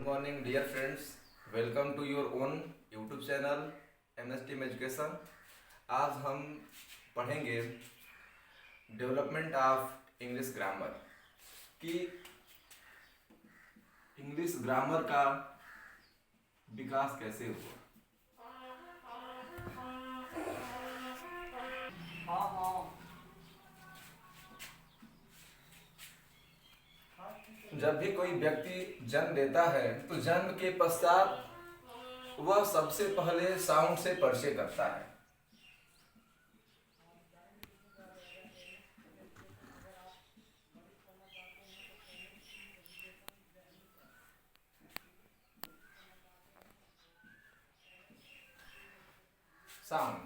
Good morning dear friends, welcome to your own YouTube channel MS team education. आज हम पढ़ेंगे development of English grammar कि English grammar का विकास कैसे हुआ। जब भी कोई व्यक्ति जन्म लेता है तो जन्म के पश्चात वह सबसे पहले साउंड से परिचय करता है। साउंड,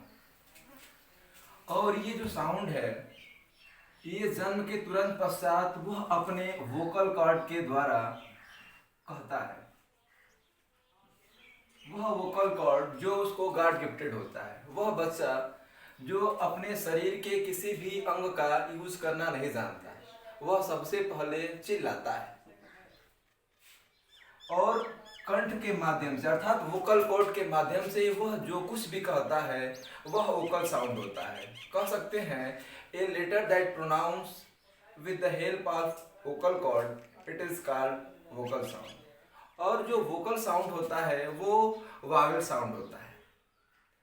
और ये जो साउंड है ये जन्म के तुरंत पश्चात वह अपने वोकल कॉर्ड के द्वारा कहता है। वह वोकल कॉर्ड जो उसको गॉड गिफ्टेड होता है, वह बच्चा जो अपने शरीर के किसी भी अंग का यूज करना नहीं जानता है, वह सबसे पहले चिल्लाता है और कंठ के माध्यम से अर्थात वोकल कॉर्ड के माध्यम से वह जो कुछ भी कहता है वह वोकल साउंड होता है। कह सकते हैं a letter that pronounce with the help of vocal cord it is called vocal sound. और जो वोकल साउंड होता है वो वावेल साउंड होता है।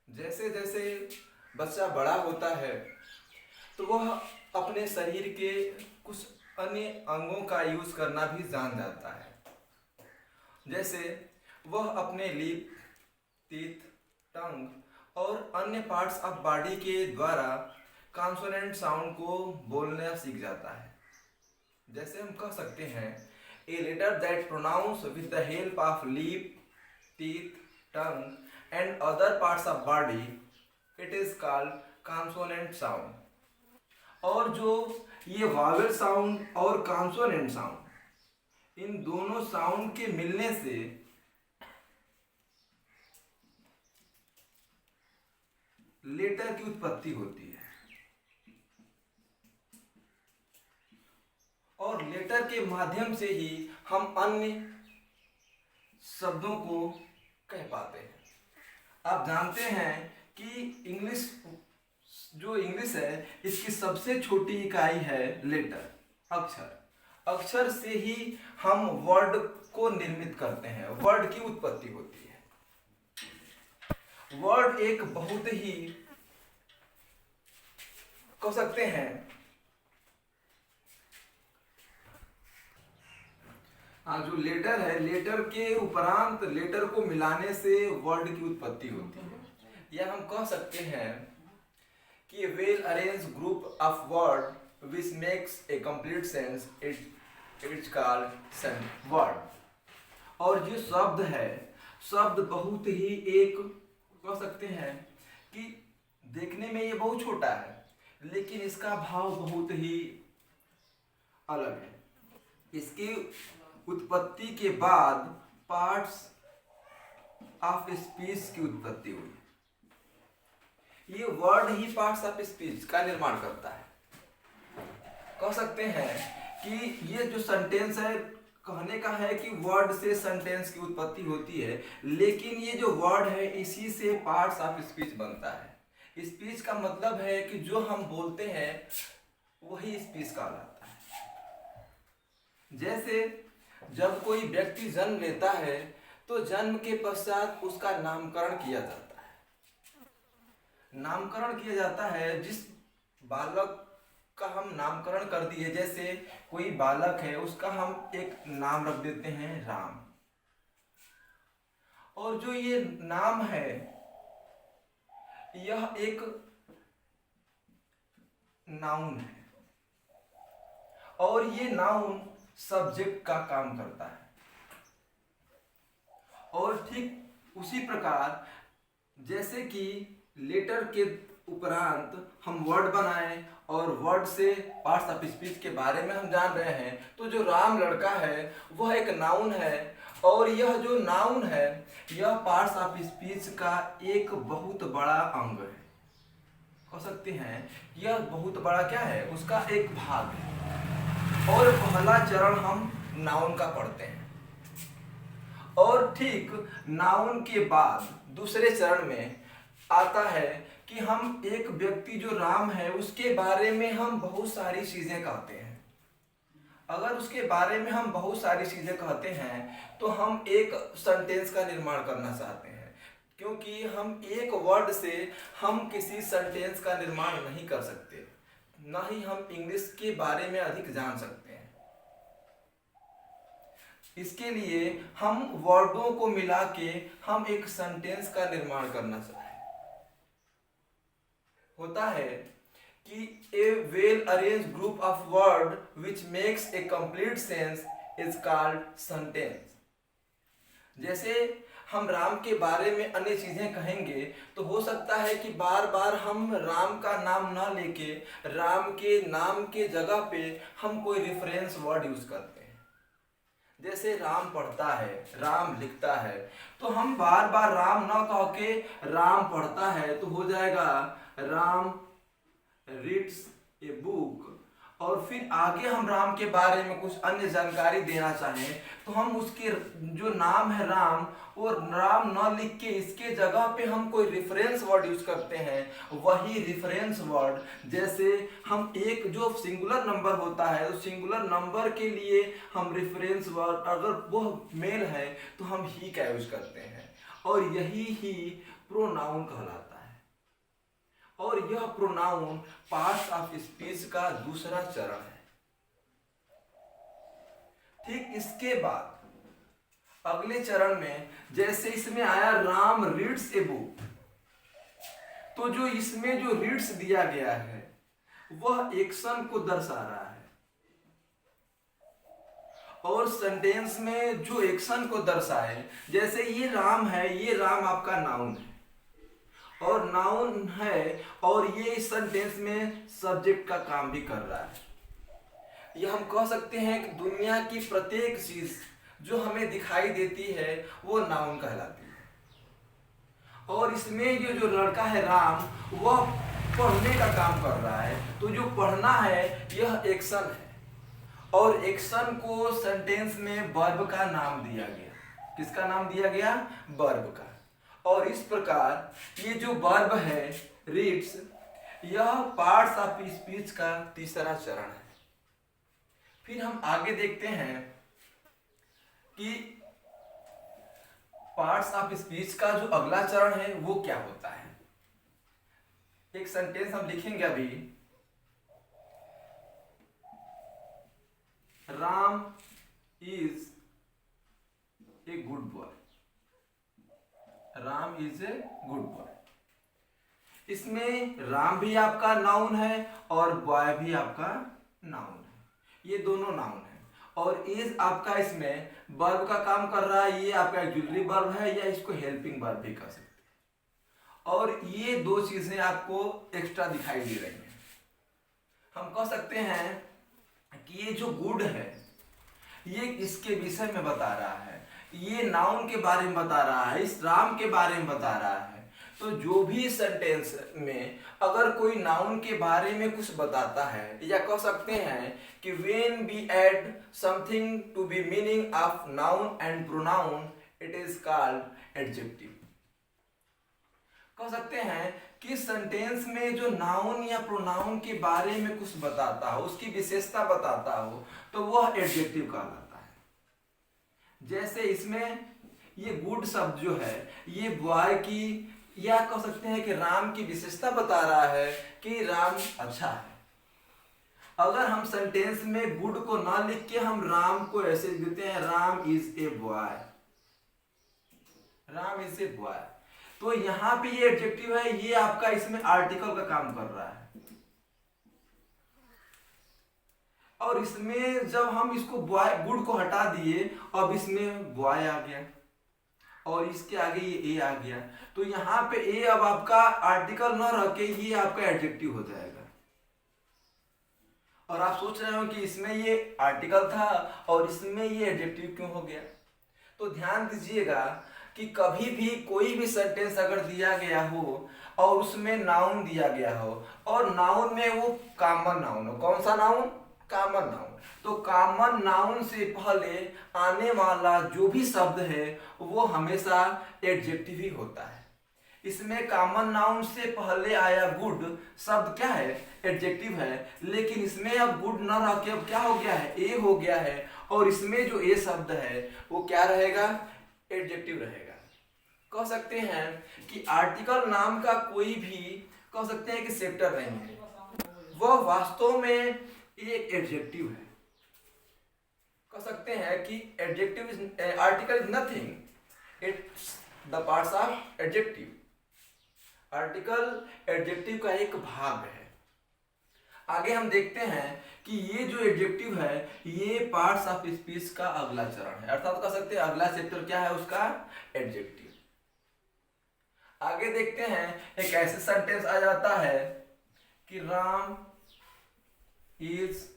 जैसे जैसे बच्चा बड़ा होता है तो वह अपने शरीर के कुछ अन्य अंगों का यूज करना भी जान जाता है। जैसे वह अपने लिप, टीथ, टंग और अन्य पार्ट्स ऑफ बॉडी के द्वारा कॉन्सोनेंट साउंड को बोलना सीख जाता है। जैसे हम कह सकते हैं a letter that pronounce with the help of lip, teeth, tongue and other parts of body it is called consonant sound. और जो ये वावेल साउंड और कॉन्सोनेंट साउंड, इन दोनों साउंड के मिलने से लेटर की उत्पत्ति होती है और लेटर के माध्यम से ही हम अन्य शब्दों को कह पाते हैं। आप जानते हैं कि इंग्लिश है इसकी सबसे छोटी इकाई है लेटर, अक्षर। अक्षर से ही हम वर्ड को निर्मित करते हैं, वर्ड की उत्पत्ति होती है। वर्ड एक बहुत ही कह सकते हैं जो लेटर है, लेटर के उपरांत लेटर को मिलाने से वर्ड की उत्पत्ति होती है। या हम कह सकते हैं कि well arrange group of word which makes a complete sense it's called word. और जो शब्द है, शब्द बहुत ही एक कह सकते हैं कि देखने में ये बहुत छोटा है लेकिन इसका भाव बहुत ही अलग है। इसकी उत्पत्ति के बाद पार्ट्स ऑफ स्पीच की उत्पत्ति हुई। ये word he parts of speech का निर्माण करता है। कह सकते हैं कि ये जो सेंटेंस है, कहने का है कि वर्ड से सेंटेंस की उत्पत्ति होती है, लेकिन ये जो वर्ड है इसी से पार्ट्स ऑफ स्पीच बनता है। स्पीच का मतलब है कि जो हम बोलते हैं वही स्पीच कहलाता है। जैसे जब कोई व्यक्ति जन्म लेता है तो जन्म के पश्चात उसका नामकरण किया जाता है। नामकरण किया जाता है, जिस बालक का हम नामकरण कर दिए, जैसे कोई बालक है उसका हम एक नाम रख देते हैं राम। और जो ये नाम है यह एक नाउन है और ये नाउन सब्जेक्ट का काम करता है। और ठीक उसी प्रकार जैसे कि लेटर के उपरांत हम वर्ड बनाए और वर्ड से पार्ट्स ऑफ स्पीच के बारे में हम जान रहे हैं, तो जो राम लड़का है वह एक नाउन है और यह जो नाउन है यह पार्ट्स ऑफ स्पीच का एक बहुत बड़ा अंग है। कह सकते हैं यह बहुत बड़ा क्या है, उसका एक भाग है। और पहला चरण हम नाउन का पढ़ते हैं और ठीक नाउन के बाद दूसरे चरण में आता है कि हम एक व्यक्ति जो राम है उसके बारे में हम बहुत सारी चीजें कहते हैं। अगर उसके बारे में हम बहुत सारी चीजें कहते हैं तो हम एक सेंटेंस का निर्माण करना चाहते हैं, क्योंकि हम एक वर्ड से हम किसी सेंटेंस का निर्माण नहीं कर सकते, ना ही हम इंग्लिश के बारे में अधिक जान सकते हैं। इसके लिए हम वर्डों को मिला के हम एक सेंटेंस का निर्माण करना चाहते हैं। होता है कि a well arranged group of word which makes a complete sense is called sentence. जैसे हम राम के बारे में अन्य चीजें कहेंगे तो हो सकता है कि बार बार हम राम का नाम ना लेके राम के नाम के जगह पे हम कोई रेफरेंस वर्ड यूज करते हैं। जैसे राम पढ़ता है, राम लिखता है, तो हम बार बार राम ना कह के राम पढ़ता है तो हो जाएगा राम रीड्स ए बुक। और फिर आगे हम राम के बारे में कुछ अन्य जानकारी देना चाहें तो हम उसके जो नाम है राम, वो राम न लिख के इसके जगह पे हम कोई रेफरेंस वर्ड यूज करते हैं। वही रेफरेंस वर्ड जैसे हम एक जो सिंगुलर नंबर होता है उस सिंगुलर नंबर के लिए हम रेफरेंस वर्ड अगर वो मेल है तो हम ही का यूज करते हैं, और यही ही प्रोनाउन कहलाता है। और यह प्रोनाउन पार्ट्स ऑफ स्पीच का दूसरा चरण है। ठीक इसके बाद अगले चरण में जैसे इसमें आया राम रीड्स ए बुक, तो जो इसमें जो रीड्स दिया गया है वह एक्शन को दर्शा रहा है, और सेंटेंस में जो एक्शन को दर्शाए, जैसे ये राम है, ये राम आपका नाउन है और नाउन है, और ये इस सेंटेंस में सब्जेक्ट का काम भी कर रहा है। ये हम कह सकते हैं कि दुनिया की प्रत्येक चीज जो हमें दिखाई देती है वो नाउन कहलाती है। और इसमें ये जो लड़का है राम, वह पढ़ने का काम कर रहा है, तो जो पढ़ना है यह एक्शन है, और एक्शन को सेंटेंस में वर्ब का नाम दिया गया। किसका नाम दिया गया? वर्ब का। और इस प्रकार ये जो वर्ब है रीड्स, यह पार्ट्स ऑफ स्पीच का तीसरा चरण है। फिर हम आगे देखते हैं कि पार्ट्स ऑफ स्पीच का जो अगला चरण है वो क्या होता है। एक सेंटेंस हम लिखेंगे अभी, Ram is a good boy. Ram is a good boy. इसमें राम भी आपका नाउन है और बॉय भी आपका नाउन है, ये दोनों नाउन है। और इज आपका इसमें वर्ब का काम कर रहा है, ये आपका ऑक्सिलरी वर्ब है या इसको हेल्पिंग वर्ब भी कह सकते हैं। और ये दो चीजें आपको एक्स्ट्रा दिखाई दे रही हैं। हम कह सकते हैं कि ये जो गुड है ये इसके विषय में बता रहा है, ये नाउन के बारे में बता रहा है, इस राम के बारे में बता रहा है। तो जो भी सेंटेंस में अगर कोई नाउन के बारे में कुछ बताता है, या कह सकते हैं कि when we add something to be meaning of noun and pronoun it is called adjective। कह सकते हैं कि सेंटेंस में जो नाउन या प्रोनाउन के बारे में कुछ बताता हो, उसकी विशेषता बताता हो, तो वह एडजेक्टिव कहलाता है। जैसे इसमें ये गुड शब्द जो है ये बॉय की, या कह सकते हैं कि राम की विशेषता बता रहा है कि राम अच्छा है। अगर हम सेंटेंस में गुड को ना लिख के हम राम को ऐसे लिखते हैं, Ram is a boy, Ram is a boy, तो यहां पे ये एडजेक्टिव है, ये आपका इसमें आर्टिकल का काम कर रहा है। और इसमें जब हम इसको बॉय गुड को हटा दिए, अब इसमें बॉय आ गया और इसके आगे ये ए आ गया, तो यहाँ पे ए अब आपका आर्टिकल न रह के ये आपका एडजेक्टिव हो जाएगा। और आप सोच रहे हो कि इसमें ये आर्टिकल था और इसमें ये एडजेक्टिव क्यों हो गया। तो ध्यान दीजिएगा कि कभी भी कोई भी सेंटेंस अगर दिया गया हो और उसमें नाउन दिया गया हो और नाउन में वो कॉमन नाउन हो, कौन सा नाउन? कॉमन नाउन, तो कॉमन नाउन से पहले आने वाला जो भी शब्द है वो हमेशा एडजेक्टिव ही होता है। इसमें कॉमन नाउन से पहले आया गुड शब्द क्या है, एडजेक्टिव है, लेकिन इसमें अब गुड न रह के अब क्या हो गया है, ए हो गया है, और इसमें जो ए शब्द है वो क्या रहेगा, एडजेक्टिव रहेगा। कह सकते हैं कि आर्टिकल नाम का कोई भी कह सकते हैं कि सेक्टर नहीं है, वह वास्तव में एक एडजेक्टिव है। कह सकते हैं कि adjective is article is nothing, it's the parts of adjective. Article adjective का एक भाग है। आगे हम देखते हैं कि ये जो एडजेक्टिव है ये पार्ट्स ऑफ स्पीच का अगला चरण है, अर्थात कह सकते हैं अगला सेक्टर क्या है उसका, एडजेक्टिव। आगे देखते हैं एक ऐसे सेंटेंस आ जाता है कि राम इज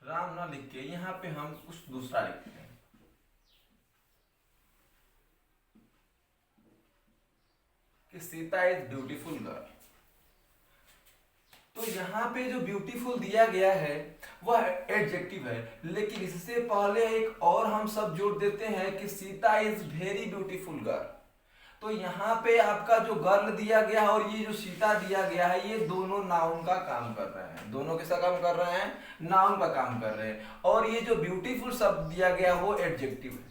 राम ना लिख के यहां पे हम कुछ दूसरा लिखते हैं कि सीता इज ब्यूटीफुल गर्ल। तो यहाँ पे जो ब्यूटीफुल दिया गया है वह एडजेक्टिव है, लेकिन इससे पहले एक और हम सब जोड़ देते हैं कि Sita is very beautiful girl. तो यहाँ पे आपका जो गर्ल दिया गया है और ये जो सीता दिया गया है ये दोनों नाउन का काम कर रहे हैं, दोनों किसका काम कर रहे हैं, नाउन का काम कर रहे हैं, और ये जो ब्यूटीफुल शब्द दिया गया वो एडजेक्टिव है।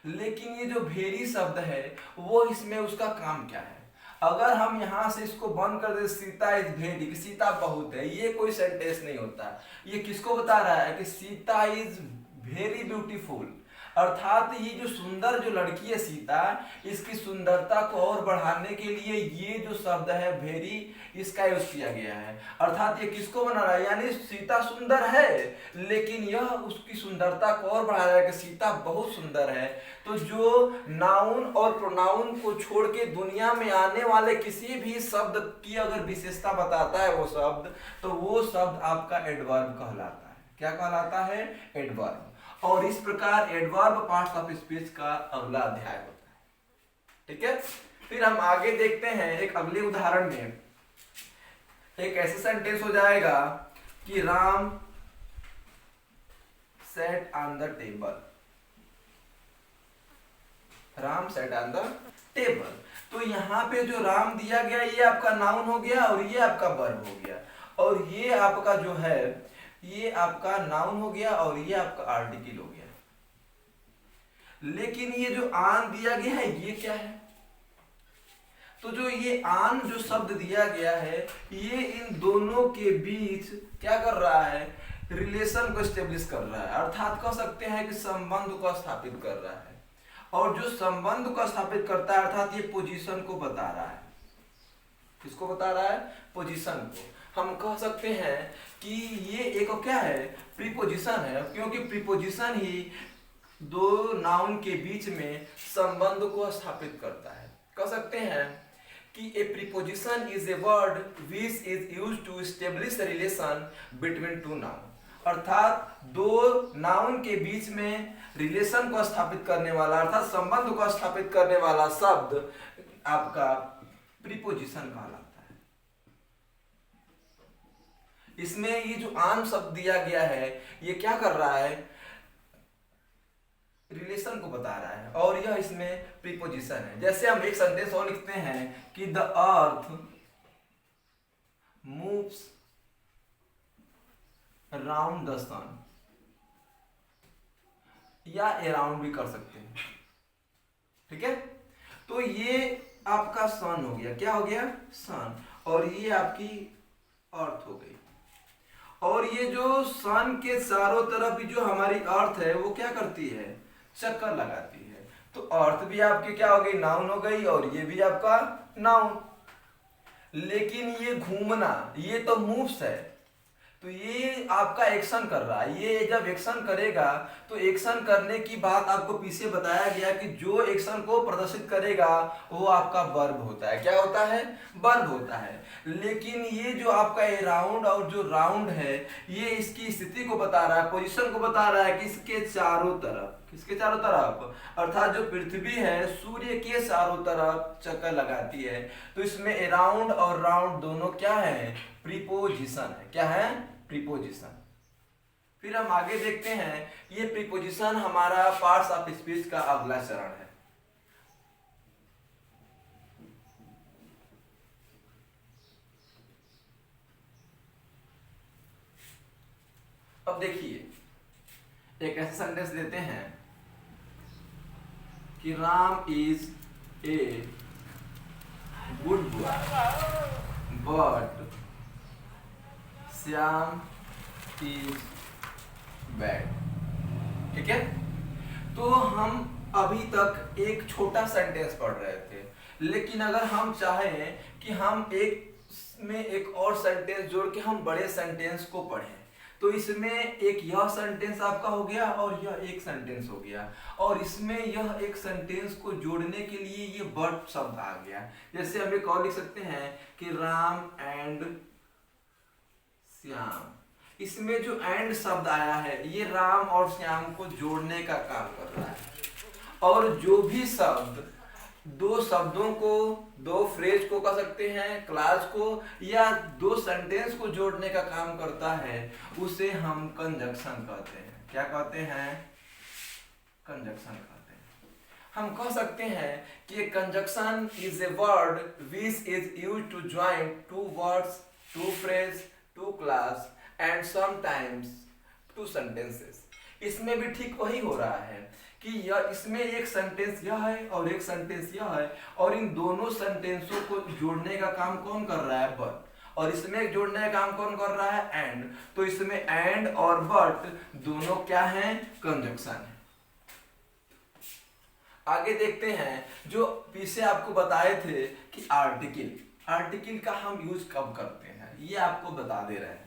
लेकिन ये जो वेरी शब्द है वो इसमें उसका काम क्या है, अगर हम यहां से इसको बंद कर दे सीता इज वेरी, कि सीता बहुत है, ये कोई सेंटेंस नहीं होता। ये किसको बता रहा है कि सीता इज वेरी ब्यूटीफुल, अर्थात ये जो सुंदर जो लड़की है सीता, इसकी सुंदरता को और बढ़ाने के लिए ये जो शब्द है वेरी इसका यूज किया गया है। अर्थात ये किसको बना रहा है, यानी सीता सुंदर है लेकिन यह उसकी सुंदरता को और बढ़ा रहा है कि सीता बहुत सुंदर है। तो जो नाउन और प्रोनाउन को छोड़ के दुनिया में आने वाले किसी भी शब्द की अगर विशेषता बताता है वो शब्द, तो वो शब्द आपका एडवर्ब कहलाता है। क्या कहलाता है, एडवर्ब। और इस प्रकार एडवर्ब पार्ट्स ऑफ स्पीच का अगला अध्याय होता है। ठीक है, फिर हम आगे देखते हैं एक अगले उदाहरण में एक ऐसे सेंटेंस हो जाएगा कि Ram set on the table, Ram set on the table. तो यहाँ पे जो राम दिया गया ये आपका नाउन हो गया और ये आपका वर्ब हो गया, और ये आपका जो है ये आपका नाउन हो गया और ये आपका आर्टिकल हो गया। लेकिन ये जो आन दिया गया है ये क्या है, तो जो ये आन जो शब्द दिया गया है ये इन दोनों के बीच क्या कर रहा है, रिलेशन को स्टेब्लिश कर रहा है, अर्थात कह सकते हैं कि संबंध को स्थापित कर रहा है। और जो संबंध को स्थापित करता है अर्थात ये पोजीशन को बता रहा है। किसको बता रहा है, पोजीशन को। हम कह सकते हैं कि ये एक क्या है, प्रीपोजिशन है, क्योंकि प्रीपोजिशन ही दो नाउन के बीच में संबंध को स्थापित करता है। कह सकते हैं कि a preposition is a word which is used to establish the relation between two noun, अर्थात दो नाउन के बीच में रिलेशन को स्थापित करने वाला अर्थात संबंध को स्थापित करने वाला शब्द आपका प्रीपोजिशन कहलाता है। इसमें ये जो आन शब्द दिया गया है ये क्या कर रहा है, रिलेशन को बता रहा है, और यह इसमें प्रीपोजिशन है। जैसे हम एक सेंटेंस और लिखते हैं कि the earth moves around the sun, या अराउंड भी कर सकते हैं। ठीक है, तो ये आपका सन हो गया, क्या हो गया, सन, और ये आपकी अर्थ हो गई। और ये जो सन के चारों तरफ जो हमारी अर्थ है वो क्या करती है, चक्कर लगाती है। तो अर्थ भी आपकी क्या हो गई, नाउन हो गई, और ये भी आपका नाउन। लेकिन ये घूमना ये तो मूव्स है, तो ये आपका एक्शन कर रहा है। ये जब एक्शन करेगा तो एक्शन करने की बात आपको पीछे बताया गया कि जो एक्शन को प्रदर्शित करेगा वो आपका वर्ब होता है। क्या होता है? वर्ब होता है। लेकिन ये जो आपका अराउंड और जो राउंड है, ये इसकी स्थिति को बता रहा है, पोजीशन को बता रहा है, किसके चारों तरफ, किसके चारों तरफ, अर्थात जो पृथ्वी है सूर्य के चारों तरफ चक्कर लगाती है। तो इसमें अराउंड और राउंड दोनों क्या है? प्रीपोजिशन है। क्या है? प्रीपोजिशन। फिर हम आगे देखते हैं, ये प्रीपोजिशन हमारा पार्ट्स ऑफ स्पीच का अगला चरण है। अब देखिए, एक ऐसा सेंटेंस देते हैं कि Ram is a good boy but Shyam is bad. ठीक है, तो हम अभी तक एक छोटा सेंटेंस पढ़ रहे थे, लेकिन अगर हम चाहें कि हम एक और सेंटेंस जोड़ के हम बड़े सेंटेंस को पढ़ें, तो इसमें एक यह सेंटेंस आपका हो गया और यह एक सेंटेंस हो गया, और इसमें यह एक सेंटेंस को जोड़ने के लिए ये बट शब्द आ गया। जैसे हम एक और लिख सकते हैं कि राम एंड श्याम। इसमें जो एंड शब्द आया है ये राम और श्याम को जोड़ने का काम कर रहा है, और जो भी शब्द दो शब्दों को, दो फ्रेज को कह सकते हैं, क्लास को, या दो सेंटेंस को जोड़ने का काम करता है, उसे हम कंजक्शन कहते हैं। क्या कहते हैं? कंजक्शन कहते हैं। हम कह सकते हैं कि conjunction is a word which is used to join two words, two phrase, two clause and sometimes two sentences. इसमें भी ठीक वही हो रहा है कि यह, इसमें एक सेंटेंस यह है और एक सेंटेंस यह है, और इन दोनों सेंटेंसों को जोड़ने का काम कौन कर रहा है? बट। और इसमें जोड़ने का काम कौन कर रहा है? एंड। तो इसमें एंड और बट दोनों क्या हैं? कंजक्शन है। आगे देखते हैं, जो पीछे आपको बताए थे कि आर्टिकल का हम यूज कब करते हैं, ये आपको बता दे रहे हैं।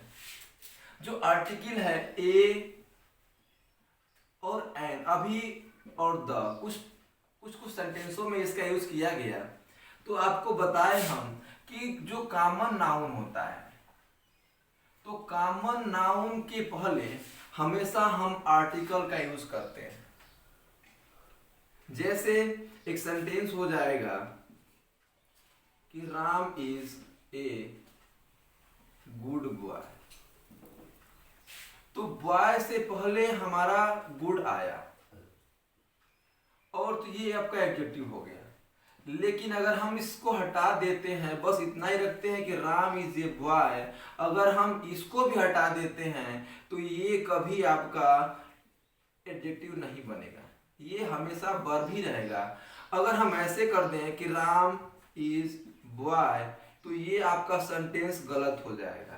जो आर्टिकल है ए और एन, अभी और द, कुछ सेंटेंसों में इसका यूज किया गया। तो आपको बताए हम कि जो कॉमन नाउन होता है, तो कॉमन नाउन के पहले हमेशा हम आर्टिकल का यूज करते हैं। जैसे एक सेंटेंस हो जाएगा कि Ram is a good boy, तो बॉय से पहले हमारा गुड आया, और तो ये आपका एडजेक्टिव हो गया। लेकिन अगर हम इसको हटा देते हैं, बस इतना ही रखते हैं कि राम इज ए बॉय, अगर हम इसको भी हटा देते हैं तो ये कभी आपका एडजेक्टिव नहीं बनेगा, ये हमेशा वर्ब ही रहेगा। अगर हम ऐसे कर दें कि राम इज बॉय, तो ये आपका सेंटेंस गलत हो जाएगा।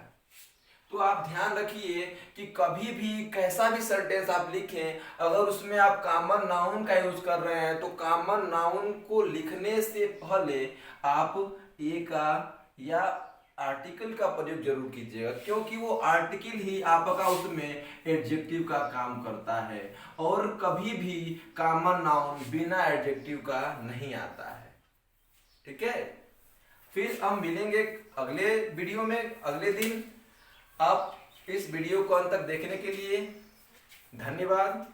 तो आप ध्यान रखिए कि कभी भी कैसा भी सेंटेंस आप लिखें, अगर उसमें आप कॉमन नाउन का यूज कर रहे हैं, तो कॉमन नाउन को लिखने से पहले आप ए का या आर्टिकल का प्रयोग जरूर कीजिएगा, क्योंकि वो आर्टिकल ही आपका उसमें एडजेक्टिव का काम करता है, और कभी भी कॉमन नाउन बिना एडजेक्टिव का नहीं आता है। ठीक है, फिर हम मिलेंगे अगले वीडियो में अगले दिन। आप इस वीडियो को अंत तक देखने के लिए धन्यवाद।